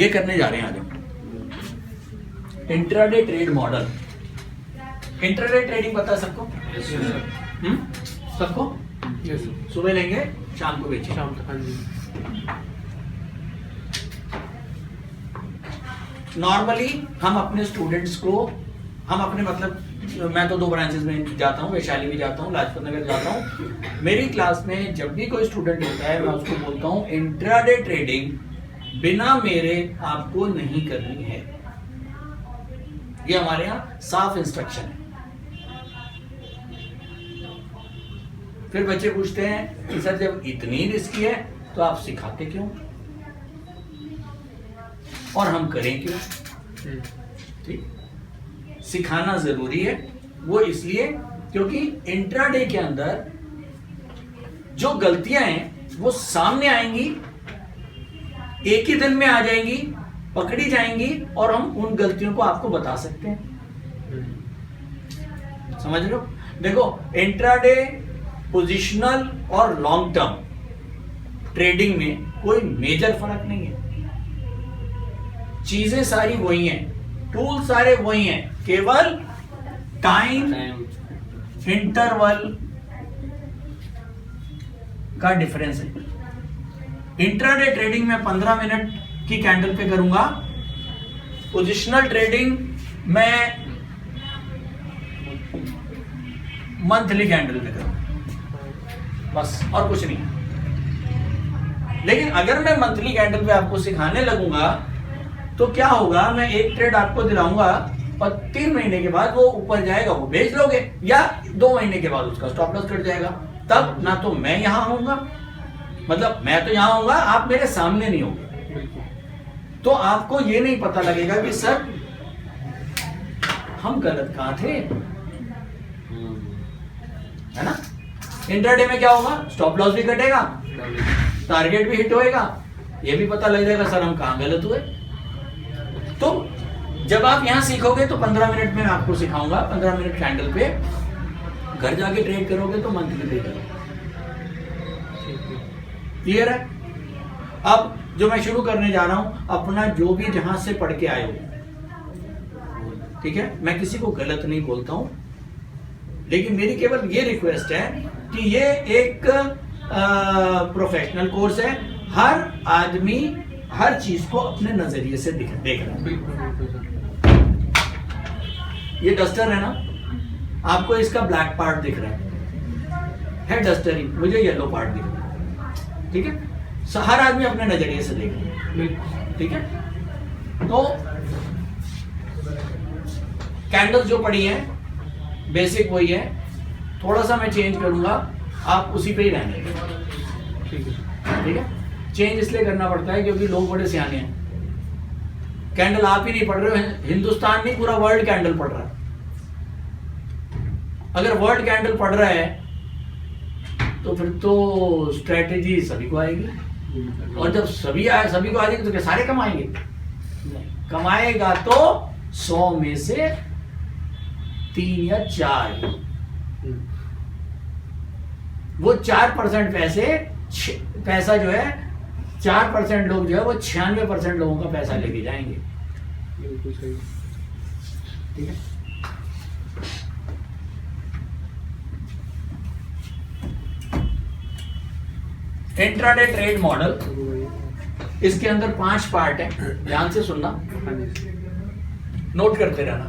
ये करने जा रहे हैं आज हम intraday trade model. Intraday trading पता है सबको? सबको? सुबह लेंगे, शाम को बेचेंगे। शाम तक। हाँ जी। नॉर्मली हम अपने स्टूडेंट्स को, हम अपने मतलब मैं तो 2 ब्रांचेस में जाता हूँ, वैशाली भी जाता हूँ, लाजपत नगर जाता हूँ। मेरी क्लास में जब भी कोई स्टूडेंट होता है मैं उसको बोलता हूँ इंट्राडे ट्रेडिंग बिना मेरे आपको नहीं करनी है। ये हमारे यहाँ साफ इंस्ट्रक्शन है। फिर बच्चे पूछते हैं कि सर जब इतनी रिस्की है तो आप सिखाते क्यों और हम करें क्यों? ठीक, सिखाना जरूरी है। वो इसलिए क्योंकि इंट्राडे के अंदर जो गलतियां हैं वो सामने आएंगी, एक ही दिन में आ जाएंगी, पकड़ी जाएंगी और हम उन गलतियों को आपको बता सकते हैं। समझ लो, देखो इंट्राडे, पोजिशनल और लॉन्ग टर्म ट्रेडिंग में कोई मेजर फर्क नहीं है। चीजें सारी वही हैं, टूल सारे वही हैं, केवल टाइम इंटरवल का डिफरेंस है। इंट्राडे ट्रेडिंग में 15 मिनट की कैंडल पे करूंगा, पोजिशनल ट्रेडिंग में मंथली कैंडल पे करूंगा, बस और कुछ नहीं। लेकिन अगर मैं मंथली कैंडल पे आपको सिखाने लगूंगा तो क्या होगा, मैं एक ट्रेड आपको दिलाऊंगा और 3 महीने के बाद वो ऊपर जाएगा, वो बेच लोगे, या 2 महीने के बाद उसका स्टॉप लॉस कट जाएगा। तब ना तो मैं यहां होऊंगा, मतलब मैं तो यहां होऊंगा, आप मेरे सामने नहीं होंगे, तो आपको ये नहीं पता लगेगा कि सर हम गलत कहां थे, है ना। इंट्राडे में क्या होगा, स्टॉप लॉस भी कटेगा, टारगेट भी हिट होएगा, ये भी पता लग जाएगा सर हम कहां गलत हुए। तो जब आप यहां सीखोगे तो 15 मिनट में आपको सिखाऊंगा, 15 मिनट कैंडल पे, घर जाके ट्रेड करोगे तो मंथली ट्रेड करोगे। क्लियर है? अब जो मैं शुरू करने जा रहा हूं, अपना जो भी जहां से पढ़ के आए हो, ठीक है, मैं किसी को गलत नहीं बोलता हूं, लेकिन मेरी केवल ये रिक्वेस्ट है कि ये एक प्रोफेशनल कोर्स है, हर आदमी हर चीज को अपने नजरिए से देख रहा है। ये डस्टर है ना, आपको इसका ब्लैक पार्ट दिख रहा है डस्टर ही, मुझे येलो पार्ट दिख रहा है, ठीक है। हर आदमी अपने नजरिए से देख रहा है, ठीक है। तो कैंडल्स जो पड़ी है बेसिक वही है, थोड़ा सा मैं चेंज करूंगा, आप उसी पे ही रहने, ठीक है। चेंज इसलिए करना पड़ता है क्योंकि लोग बड़े सियाने हैं। कैंडल आप ही नहीं पढ़ रहे हो, हिंदुस्तान नहीं पूरा वर्ल्ड कैंडल पढ़ रहा है। अगर वर्ल्ड कैंडल पढ़ रहा है तो फिर तो स्ट्रेटेजी सभी को आएगी, और जब सभी को आ जाएगी तो क्या सारे कमाएंगे? कमाएगा तो 100 में से 3 या 4, वो 4% पैसा जो है 4% लोग जो है वो 96% लोगों का पैसा लेके जाएंगे। बिल्कुल सही, ठीक है। इंट्राडे ट्रेड मॉडल, इसके अंदर 5 पार्ट है, ध्यान से सुनना, नोट करते रहना।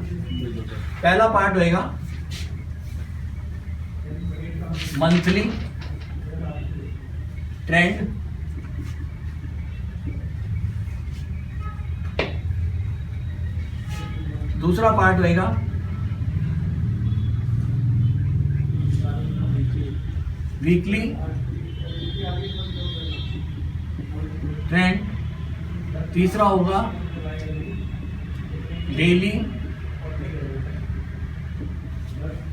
पहला पार्ट होएगा मंथली ट्रेंड, दूसरा पार्ट होएगा वीकली ट्रेंड, तीसरा होगा डेली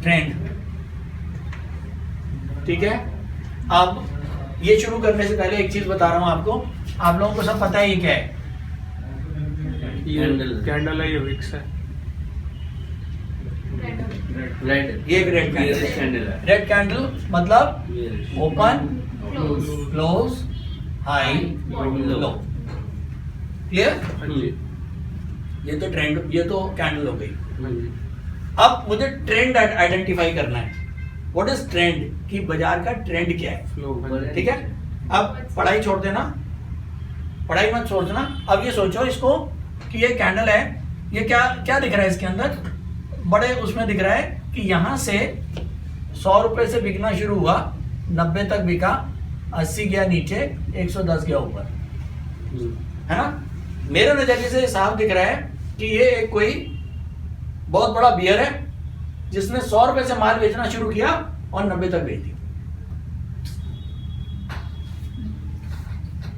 ट्रेंड, ठीक है। अब ये शुरू करने से पहले एक चीज बता रहा हूं आपको, आप लोगों को सब पता है ये क्या है? कैंडल है, ये विक्स है, ये एक रेड कैंडल है। रेड कैंडल मतलब ओपन, क्लोज, हाई, लो, क्लियर? हाँ जी। ये तो ट्रेंड, ये तो कैंडल हो गई। हाँ जी। अब मुझे ट्रेंड आइडेंटिफाई करना है। व्हाट इज ट्रेंड, कि बाजार का ट्रेंड क्या है। फ्लो। ठीक है, अब पढ़ाई छोड़ देना, पढ़ाई मत सोचना। अब ये सोचो इसको कि ये कैंडल है, ये क्या क्या दिख रहा है इसके अंदर, बड़े उसमें दिख रहा है कि यहां से 100 रुपए से बिकना शुरू हुआ, 90 तक बिका, 80 गया नीचे, 110 गया ऊपर, है ना। मेरे नजरिए से साफ दिख रहा है कि ये एक कोई बहुत बड़ा बियर है जिसने 100 रुपए से माल बेचना शुरू किया और 90 तक बेच दी।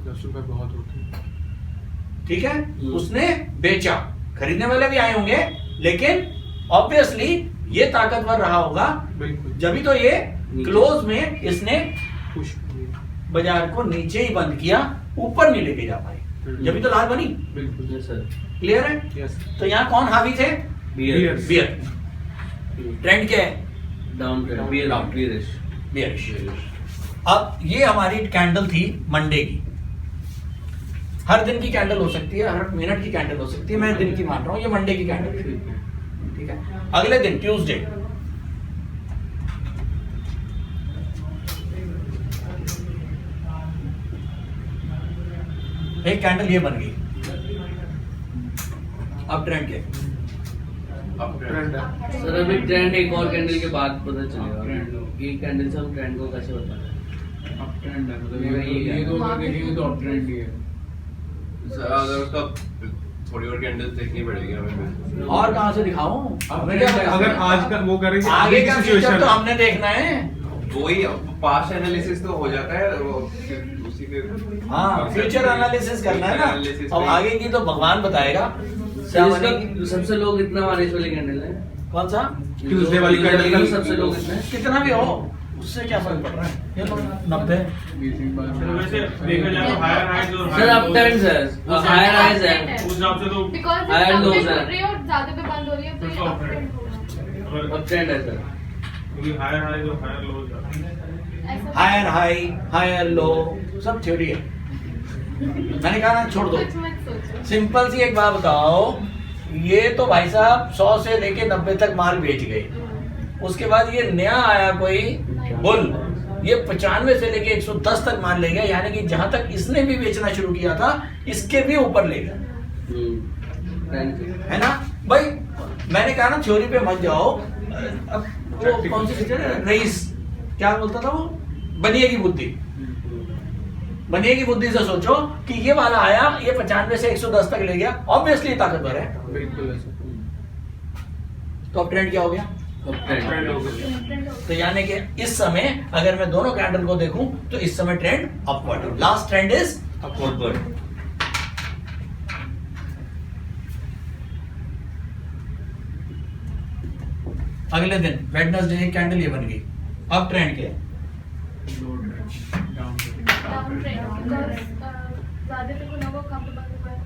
10 रुपए बहुत होते हैं। ठीक है, उसने बेचा, खरीदने वाले भी आए होंगे, लेकिन ऑब्वियसली ये ताकतवर रहा होगा, बिल्कुल। जब तो ये क्लोज में इसने पुश। बाजार को नीचे ही बंद किया, ऊपर नहीं लेके जा पाए, जब तो लाल बनी। बिल्कुल सर। क्लियर है? यस। तो यहाँ कौन हावी थे? बियर। बियर। ट्रेंड क्या है? Down trend. Bear Down. Bearish. Bearish. अब ये हमारी कैंडल थी मंडे की। हर दिन की कैंडल हो सकती है, हर मिनट की कैंडल हो सकती है, मैं दिन की मान रहा हूँ, ये मंडे की कैंडल थी। ठीक है, अगले दिन ट्यूसडे, एक कैंडल ये बन गई। अब ट्रेंड क्या है? ट्रेंड है। सर अभी ट्रेंड एक और कैंडल के बाद पता चलेगा। ये कैंडल से हम ट्रेंड को कैसे बता रहे हैं? अप ट्रेंड है, मतलब ये तो अगर देखेंगे तो अप ट्रेंड ही है। अगर उसका थोड़ी और कैंडल्स देखनी पड़ेगी हमें। और कहाँ से दिखाऊं? हमें क्या पता? अगर आज का वो करेंगे, आगे की का फ्यूचर situation तो है। हमने देखना है। वही पास्ट एनालिसिस तो हो जाता है, वो फिर उसी के हाँ, फ्यूचर एनालिसिस करना है Analysis ना। अब में- आगे की तो भगवान बताएगा। सर इसका सबसे लोग इतना मानिश वाली कैंडल है। कौन सा? Tuesday वाली कैंडल का सबसे लोग इतना है। कितना भी हो, उससे क्या फर्क पड़ रहा है? ये तो 90। वैसे देखा जाए तो हायर हाइज और सर अप ट्रेंड है, हायर हाइज है। उस हिसाब से तो बिकॉज़ Higher कम lows पे है। खुल रही है और ज्यादा पे बंद हो रही है, तो ये तो अप ट्रेंड होगा। अगर अप ट्रेंड है सर। क्योंकि हायर हाइज और हायर लोज ऐसा हायर हाई, हायर लो, सब थ्योरी है। मैंने कहा ना, छोड़ दो। कुछ मत सोचो। सिंपल सी एक बात बताओ, ये तो भाई साहब 100 से लेके 90 तक माल बेच गए। उसके बाद ये नया आया कोई बुल, ये 95 से लेके 110 तक माल ले गया, यानी कि जहां तक इसने भी बेचना शुरू किया था, इसके भी ऊपर ले गया, ट्रेंड है ना भाई। मैंने कहा ना, थ्योरी पे मत जाओ। अब वो कौन सी पिक्चर है, रईस, क्या बोलता था वो, बनिए की बुद्धि। बनिए की बुद्धि से सोचो कि ये वाला आया, ये 95 से 110 तक ले गया, ऑब्वियसली ताकतवर है। बिल्कुल ऐसा। तो अब ट्रेंड क्या हो गया? Up trend. ट्रेंड हो गया। तो यानी कि इस समय अगर मैं दोनों कैंडल को देखूं तो इस समय ट्रेंड अपवर्ड है। Last trend is upward. अगले दिन वेडनेसडे एक कैंडल ये बन गई। अब ट्रेंड क्या है? डाउन ट्रेंड, बिकॉज़ ज्यादा पे खुला हुआ, कम पे बंद हुआ है।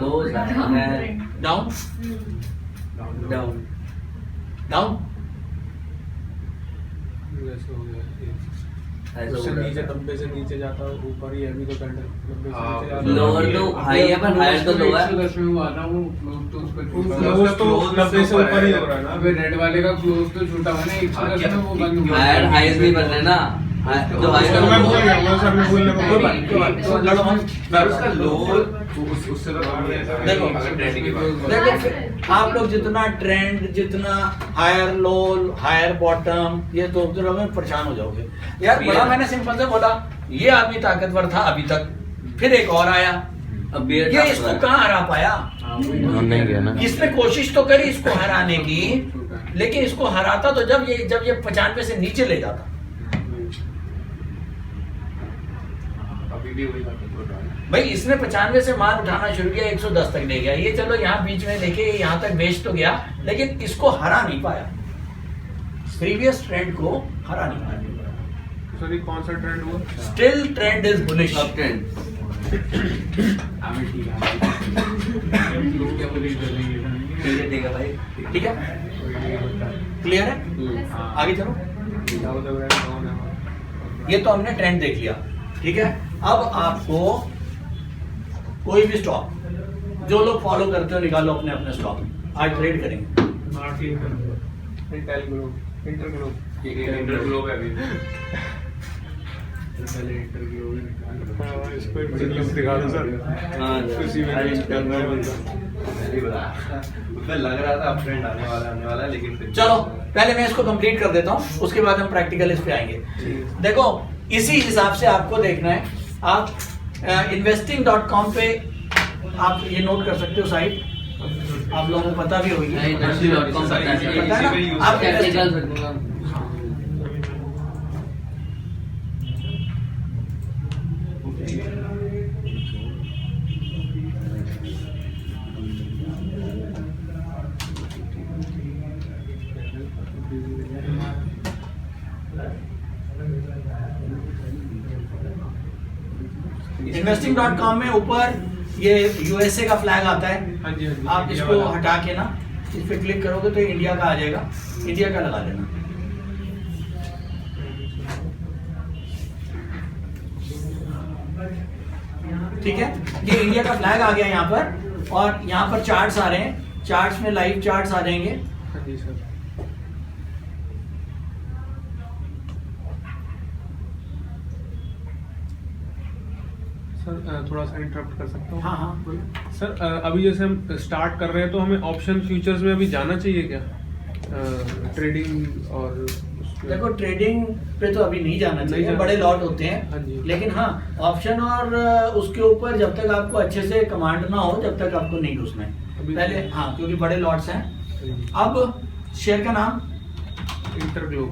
लोज है। Down down. डाउन। ऐसा हो गया। ऐसा उससे हो रहा नीचे है। 90 से नीचे जाता है ऊपर, ही अभी तो कैंडल 90 से हाँ, नीचे जाता है। लोअर तो हाई है पर हायर तो लो है। 110 में हुआ था वो क्लोज, तो उस पे छूटा हुआ। क्लोज तो 90 से ऊपर ही हो रहा है ना। अबे रेड वाले का क्लोज तो छूटा हुआ ना, 110 में वो बंद हुआ। हायर हाइज नहीं बन रहे ना। जो हाई तो मैं भूल गया, वो सब मैं भूलने को कोई बात नहीं, कोई बात नहीं, तो लड़ो मत। मैं उसका लो उससे तो कम ही है। देखो, अगर ट्रेंड की बात देखो फिर आप लोग जितना ट्रेंड, जितना हायर लो, हायर बॉटम, ये तो में परेशान हो जाओगे यार। बड़ा मैंने सिंपल से बोला, ये आदमी ताकतवर था अभी तक, फिर एक और आया, अब बियर ये इसको कहाँ हरा पाया? नहीं गया ना। इसने कोशिश तो करी इसको हराने की, लेकिन इसको हराता तो जब ये 95 से नीचे ले जाता। अभी भी वही बात हो रहा है। भाई इसने 95 से माल उठाना शुरू किया, 110 तक ले गया। ये चलो यहाँ बीच में लेके यहाँ तक बेच तो गया, लेकिन इसको हरा नहीं पाया, प्रीवियस ट्रेंड को हरा नहीं पाया। सॉरी, कौन सा ट्रेंड हुआ? Still trend is bullish. Up trend. हमें ठीक है, क्या बोली ठीक है भाई। ठीक है, क्लियर है? आगे चलो। क्या बोलते हैं, कौन है? ये तो हमने ट्रेंड देख लिया, ठीक है। अब आपको कोई भी स्टॉक जो लोग फॉलो करते हो निकालो अपने अपने स्टॉक, आज ट्रेड करेंगे। इंटरग्लोब है अभी। इसको दिखा दो सर। उसी में करना है बंदा। उसमें लग रहा था अपट्रेंड आने वाला है, लेकिन फिर चलो पहले मैं इसको कंप्लीट कर देता हूँ, उसके बाद हम प्रैक्टिकल इस पे आएंगे। देखो इसी हिसाब से आपको देखना है। आप investing.com पे आप ये नोट कर सकते हो साइट, आप लोगों को पता भी होगी। industry.com पता है पता है ना? आप टेक्निकल रखूंगा। investing.com में ऊपर ये यूएसए का फ्लैग आता है, हाँ जी, हाँ जी, आप इंडिया इसको वाला। हटा के ना इस पे क्लिक करोगे तो इंडिया का आ जाएगा, इंडिया का लगा देना। ठीक है, ये इंडिया का फ्लैग आ गया यहाँ पर, और यहाँ पर चार्ट्स आ रहे हैं, चार्ट्स में लाइव चार्ट्स आ जाएंगे। हाँ जी सर। सर थोड़ा सा इंटरप्ट कर सकता हूँ? हाँ हाँ बोलो। सर अभी जैसे हम स्टार्ट कर रहे हैं तो हमें ऑप्शन फ्यूचर्स में अभी जाना चाहिए क्या? ट्रेडिंग और उसमें? देखो ट्रेडिंग पे तो अभी नहीं जाना नहीं चाहिए, जाना। बड़े लॉट होते हाँ हैं, जी। लेकिन हाँ ऑप्शन और उसके ऊपर जब तक आपको अच्छे से कमांड ना हो तब तक आपको नहीं घुसना है अभी पहले। तो- हाँ क्योंकि बड़े लॉट्स हैं। हाँ अब शेयर का नाम, जी। इंटरग्लोब।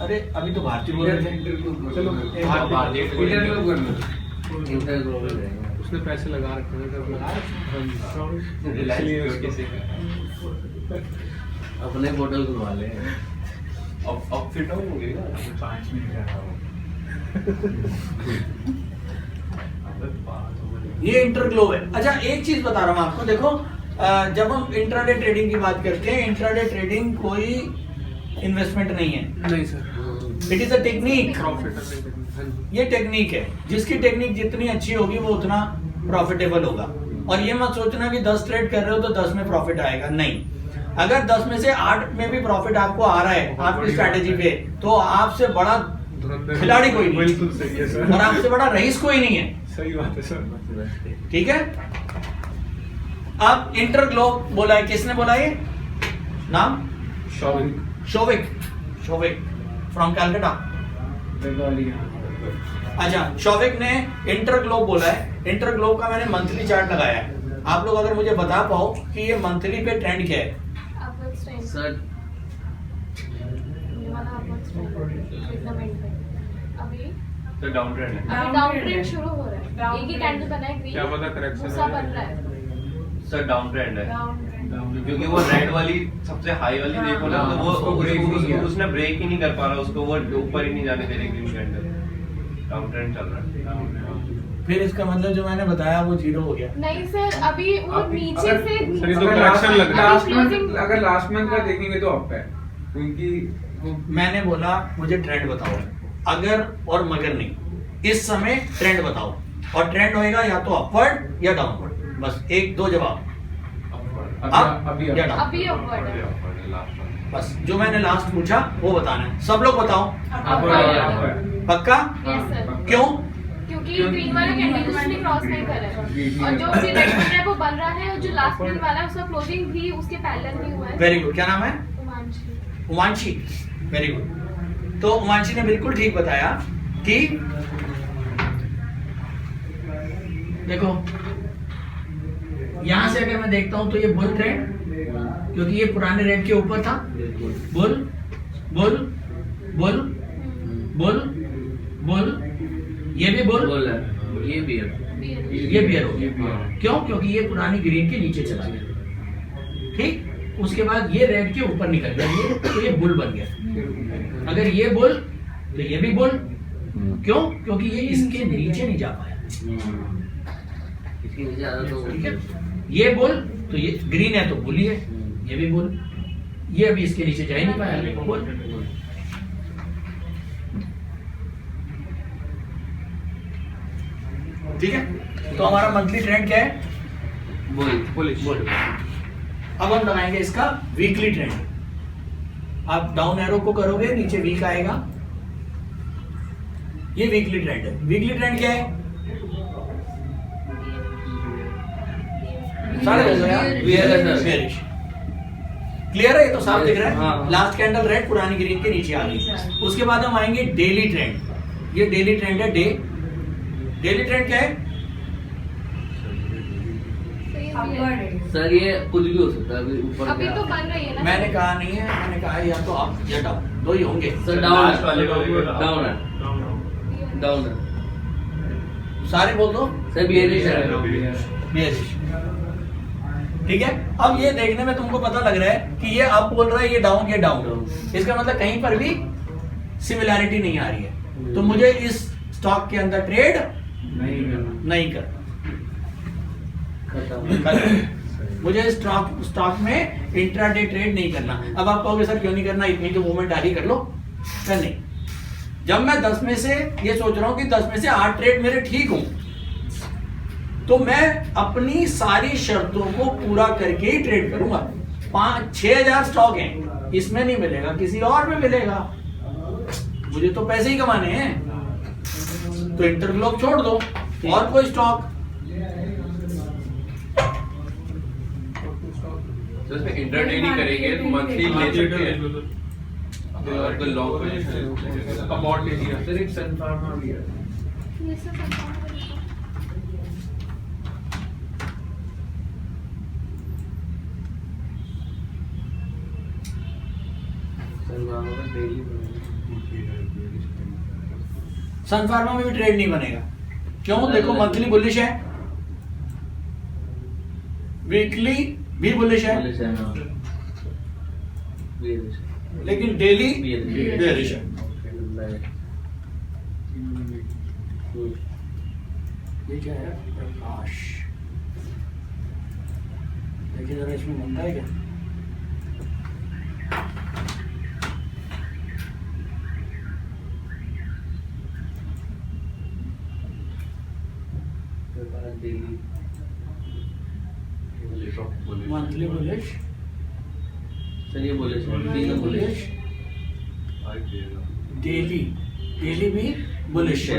अरे अभी तो भारतीय बोल रहे थे। चलो इंटरग्लोब करना। इंटरग्लोब ही रहेगा। उसने पैसे लगा रखे हैं सर। हाँ जी। इसलिए अपने पोर्टल खुलवा ले। अब फिट होंगे ना 5 मिनट ये इंटरग्लोब है। अच्छा एक चीज बता रहा हूँ आपको, देखो जब हम इंट्राडे ट्रेडिंग की बात करते हैं, इंट्राडे ट्रेडिंग कोई इन्वेस्टमेंट नहीं है, नहीं sir, it is a technique. Profit नहीं करना। हाँ जी। ये टेक्निक है, जिसकी टेक्निक जितनी अच्छी होगी वो उतना प्रॉफिटेबल होगा। और ये मत सोचना कि 10 ट्रेड कर रहे हो तो 10 में प्रॉफिट आएगा, नहीं। अगर 10 में से 8 में भी प्रॉफिट आपको आ रहा है आपकी स्ट्रैटेजी पे, तो आपसे बड़ा धुरंधर खिलाड़ी कोई नहीं, बिल्कुल सही है सर। और आपसे बड़ा रईस कोई नहीं है। सही बात है सर। ठीक है। अब इंटरग्लोब बोला है, किसने बोला ये नाम? शोविक, शोविक फ्रॉम कैलकाटा। अच्छा शोविक ने इंटरग्लोब बोला है। इंटरग्लोब का मैंने मंथली चार्ट लगाया है। आप लोग अगर मुझे बता पाओ कि ये मंथली पे ट्रेंड क्या है? अपवर्ड ट्रेंड, सर ये वाला अपवर्ड ट्रेंड फिलामेंट पे अभी तो डाउन ट्रेंड है। अभी डाउन ट्रेंड शुरू हो रहा है। एक ही कैंडल बना है, क्या पता ग्रीन correction दूसरा हो जाए। बन रहा है सर डाउन ट्रेंड है, डाउन ट्रेंड। क्योंकि वो रेड वाली सबसे हाई वाली देखो ना, तो उसको वो break नहीं किया। उसने ब्रेक ही नहीं कर पा रहा, उसको वो ऊपर ही नहीं जाने दे रही ग्रीन कैंडल। डाउन ट्रेंड चल रहा है। फिर इसका मतलब जो मैंने बताया वो जीरो हो गया। नहीं सर, अभी वो नीचे अगर- से सर, ये तो अगर correction लग रहा है। लास्ट closing- मंथ अगर लास्ट मंथ का देखेंगे तो अप है, क्योंकि वो मैंने बोला मुझे ट्रेंड बताओ, अगर और मगर नहीं, इस समय ट्रेंड बताओ, और ट्रेंड होएगा या तो अपवर्ड या डाउनवर्ड, बस एक दो जवाब, अप अभी या डाउन, अभी अपवर्ड है। बस जो मैंने लास्ट पूछा वो बताना है। सब लोग बताओ अपवर्ड पक्का? यस सर, क्यों? क्योंकि ग्रीन वाला कैंडल उसने क्रॉस नहीं करा है, और जो भी रेड बन रहा है वो बन रहा है, और जो लास्ट ग्रीन वाला है उसका क्लोजिंग भी उसके पैरेलल भी हुआ है। Very good. क्या नाम है? उमांशी। उमांशी, वेरी गुड। तो उमांशी ने बिल्कुल ठीक बताया कि देखो यहां से अगर मैं देखता हूं तो ये बुल ट्रेंड, क्योंकि ये पुराने रेट के ऊपर था, bull bull bull bull bull, ये भी बुल, बोल है, ये भी है। ये बियर हो गया। क्यों? क्योंकि ये पुरानी ग्रीन के नीचे चला गया, ठीक। उसके बाद ये रेड के ऊपर निकल गया, ये तो ये बुल बन गया। अगर ये बुल तो ये भी बुल, क्यों? क्योंकि ये इसके नीचे नहीं जा पाया, इसके नीचे आ रहा तो ठीक है। ये बुल तो ये ग्रीन है तो बुल ही है, ये भी बुल, ये अभी इसके नीचे जा ही नहीं पाया, बुल। ठीक है, तो हमारा मंथली ट्रेंड क्या है? बुलिश। अब हम लगाएंगे इसका वीकली ट्रेंड। आप डाउन एरो को करोगे, नीचे वीक आएगा, ये वीकली ट्रेंड है। वीकली ट्रेंड क्या है? बेयरिश। क्लियर है? ये तो साफ दिख रहा है। हाँ। लास्ट कैंडल रेड, पुरानी ग्रीन के नीचे आ गई। उसके बाद हम आएंगे डेली ट्रेंड। ये डेली ट्रेंड है। डेली ट्रेंड क्या है? सर ये कुछ भी हो सकता है, अभी ऊपर अभी तो बन रही है ना। मैंने कहा नहीं है, मैंने कहा या तो अप या डाउन, दो ही होंगे। सर लास्ट वाले को डाउन है, डाउन है सारे बोल दो। सर, बियरिश है। बेयरिश। ठीक है, अब ये देखने में तुमको पता लग रहा है कि ये अप बोल रहा है, ये डाउन, ये डाउन। इसका मतलब कहीं पर भी सिमिलैरिटी नहीं आ रही है, तो मुझे इस स्टॉक के अंदर ट्रेड नहीं करना। मुझे स्टॉक में इंट्राडे ट्रेड नहीं करना। अब आप कहोगे सर क्यों नहीं करना, इतनी तो मूवमेंट आ रही, कर लो। सर नहीं, जब मैं 10 में से ये सोच रहा हूं कि 10 में से 8 ट्रेड मेरे ठीक हूं, तो मैं अपनी सारी शर्तों को पूरा करके ही ट्रेड करूंगा। 5-6,000 स्टॉक हैं, इसमें नहीं मिलेगा, किसी और में मिलेगा। मुझे तो पैसे ही कमाने हैं, तो इंटरग्लोब छोड़ दो और कोई स्टॉक। तो इसमें इंट्राडे नहीं करेंगे तो मंथली ले सकते हैं। तो लॉन्ग पोजीशन अबाउट ले लिया। सर एक सन फार्मा भी है। ये सब confirm करेगा। सन फार्मा में भी ट्रेड नहीं बनेगा। क्यों? देखो मंथली बुलिश है, वीकली भी बुलिश है, लेकिन डेली बेयरिश है। ये क्या है? प्रकाश। देखिए जरा इसमें बनता है क्या? मंथली बुलिश, चलिए बोले तीनों बुलिश, डेली भी बुलिश है।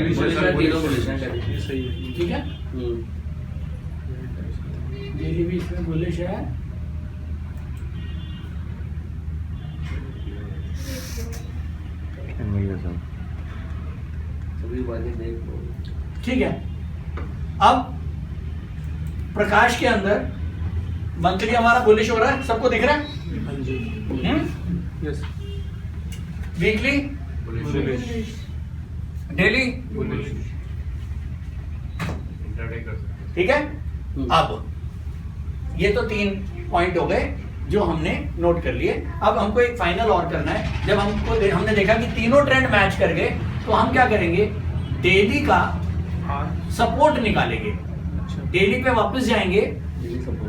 तीनों बुलिश है। सही है। ठीक है, डेली भी इसमें बुलिश है। सभी बातें देख लो। ठीक है, अब प्रकाश के अंदर मंथली हमारा बुलिश हो रहा है, सबको दिख रहा है। हाँ जी। यस। वीकली, डेली, इंट्राडे कर सकते हैं। ठीक है। अब ये तो 3 पॉइंट हो गए जो हमने नोट कर लिए। अब हमको एक फाइनल और करना है। जब हमने देखा कि तीनों ट्रेंड मैच कर गए, तो हम क्या करेंगे? डेली का सपोर्ट निकालेंगे। डेली पे वापस जाएंगे, डेली सपोर्ट।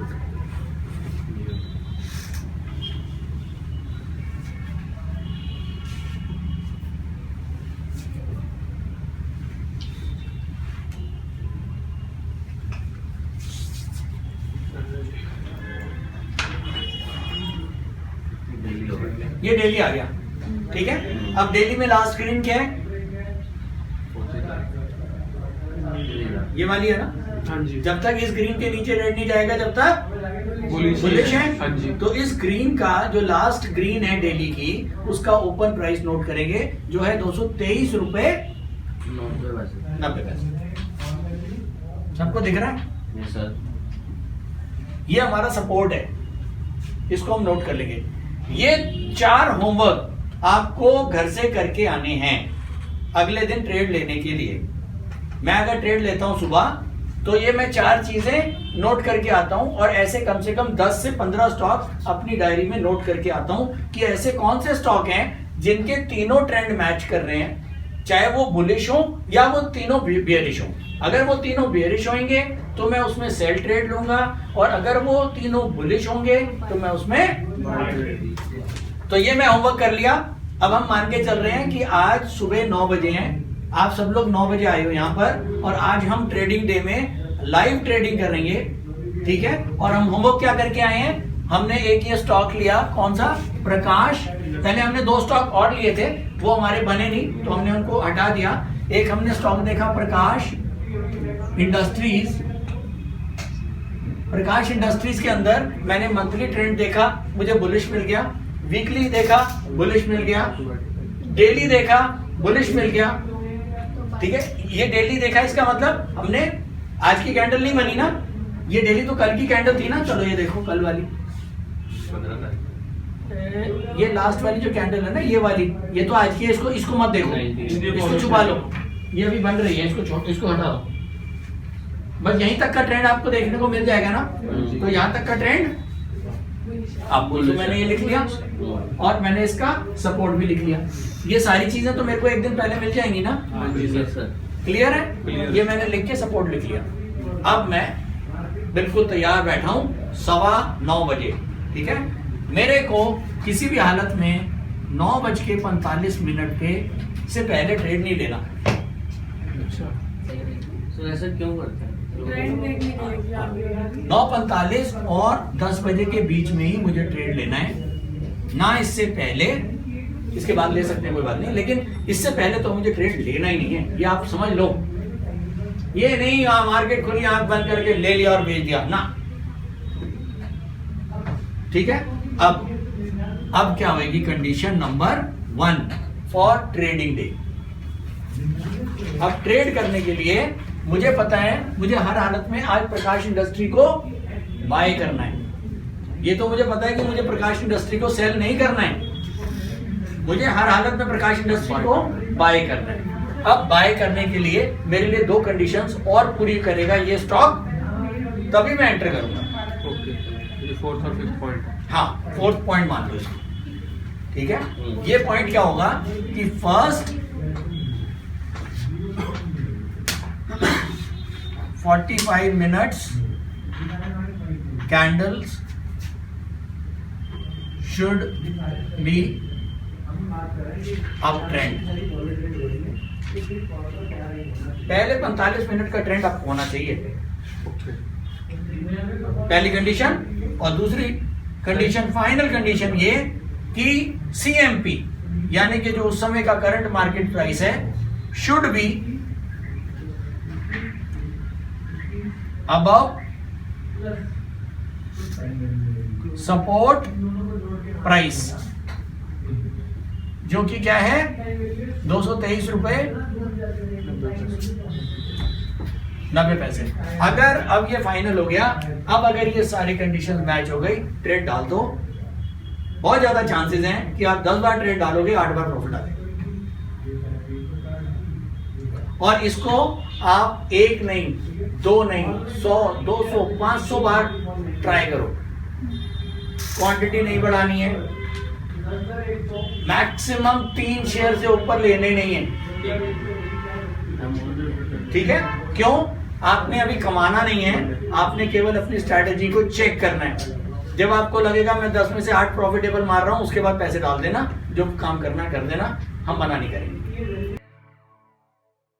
ये डेली आ गया। ठीक है, अब डेली में लास्ट स्क्रीन क्या है? ये वाली है ना। हाँ जी। जब तक इस ग्रीन के नीचे रेड नहीं जाएगा, जब तक बुलिश है। हाँ जी। तो इस ग्रीन का जो लास्ट ग्रीन है डेली की, उसका ओपन प्राइस नोट करेंगे, जो है 223 रुपए 90 पैसे। सबको दिख रहा है? Yes sir. ये हमारा सपोर्ट है, इसको हम नोट कर लेंगे। ये 4 होमवर्क आपको घर से करके आने हैं अगले दिन ट्रेड लेने के लिए। मैं अगर ट्रेड लेता हूं सुबह, तो ये मैं 4 चीजें नोट करके आता हूं, और ऐसे कम से कम 10 से 15 स्टॉक अपनी डायरी में नोट करके आता हूं कि ऐसे कौन से स्टॉक हैं जिनके तीनों ट्रेंड मैच कर रहे हैं, चाहे वो बुलिश हो या वो तीनों बियरिश हो। अगर वो तीनों बियरिश होंगे तो मैं उसमें सेल ट्रेड लूंगा, और अगर वो तीनों बुलिश होंगे तो मैं उसमें। तो ये मैं होमवर्क कर लिया। अब हम मान के चल रहे हैं कि आज सुबह 9 बजे हैं, आप सब लोग 9 बजे आए हो यहाँ पर, और आज हम ट्रेडिंग डे में लाइव ट्रेडिंग करेंगे, ठीक है। और हम होमवर्क क्या करके आए हैं, हमने एक ये स्टॉक लिया, कौन सा, प्रकाश। पहले हमने 2 स्टॉक और लिए थे, वो हमारे बने नहीं तो हमने उनको हटा दिया। एक हमने स्टॉक देखा प्रकाश इंडस्ट्रीज। प्रकाश इंडस्ट्रीज के अंदर मैंने मंथली ट्रेंड देखा, मुझे बुलिश मिल गया। वीकली देखा, बुलिश मिल गया। डेली देखा, बुलिश मिल गया, ठीक है। ये डेली देखा, इसका मतलब हमने आज की कैंडल नहीं बनी ना, ये डेली तो कल की कैंडल थी ना। चलो ये देखो कल वाली, ये लास्ट वाली जो कैंडल है ना, ये वाली, ये तो आज की है। इसको मत देखो, इसको छुपा लो, ये अभी बन रही है, इसको हटा दो। बस यहीं तक का ट्रेंड आपको देखने को मिल जाएगा ना। तो यहाँ तक का ट्रेंड आपको, तो मैंने ये लिख लिया और मैंने इसका सपोर्ट भी लिख लिया। ये सारी चीजें तो मेरे को एक दिन पहले मिल जाएंगी ना। क्लियर है, ये मैंने लिख के सपोर्ट लिख लिया। अब मैं बिल्कुल तैयार बैठा हूं 9:15 बजे, ठीक है। मेरे को किसी भी हालत में 9:45 पे से पहले ट्रेड नहीं लेना। तो ऐसा क्यों करते हैं? 9:45 और 10 बजे के बीच में ही मुझे ट्रेड लेना है, ना इससे पहले। इसके बाद ले सकते हैं, कोई बात नहीं, लेकिन इससे पहले तो मुझे ट्रेड लेना ही नहीं है। ये आप समझ लो, ये नहीं मार्केट खुली आंख बंद करके ले लिया और बेच दिया ना, ठीक है। अब क्या होगी, condition number 1 for trading day. अब ट्रेड करने के लिए मुझे पता है, मुझे हर हालत में आज प्रकाश इंडस्ट्री को बाय करना है। ये तो मुझे पता है कि मुझे प्रकाश इंडस्ट्री को सेल नहीं करना है, मुझे हर हालत में प्रकाश इंडस्ट्री को बाय करना है। अब बाय करने के लिए मेरे लिए 2 कंडीशंस और पूरी करेगा ये स्टॉक, तभी मैं एंटर करूंगा। ओके, ये 4th और 5th पॉइंट। हाँ, 4th पॉइंट मान लो इसको, ठीक है। ये पॉइंट क्या होगा कि first 45 minutes candles should be uptrend। पहले 45 मिनट का ट्रेंड आपको होना चाहिए, पहली कंडीशन। और दूसरी कंडीशन, फाइनल कंडीशन ये कि CMP यानी कि जो उस समय का करंट मार्केट प्राइस है, should be above support price, जो कि क्या है 223 रुपए 90 पैसे। अगर अब ये फाइनल हो गया, अब अगर ये सारी कंडीशंस मैच हो गई, ट्रेड डाल दो। बहुत ज्यादा चांसेस हैं कि आप 10 बार ट्रेड डालोगे, 8 बार प्रॉफिट आएगा। और इसको आप 1 नहीं, 2 नहीं, 100, 200, 500 बार ट्राई करो। क्वांटिटी नहीं बढ़ानी है, मैक्सिमम 3 शेयर से ऊपर लेने नहीं है, ठीक है। क्यों? आपने अभी कमाना नहीं है, आपने केवल अपनी स्ट्रैटेजी को चेक करना है। जब आपको लगेगा मैं 10 में से 8 प्रॉफिटेबल मार रहा हूं, उसके बाद पैसे डाल देना, जो काम करना है कर देना, हम मना नहीं करेंगे।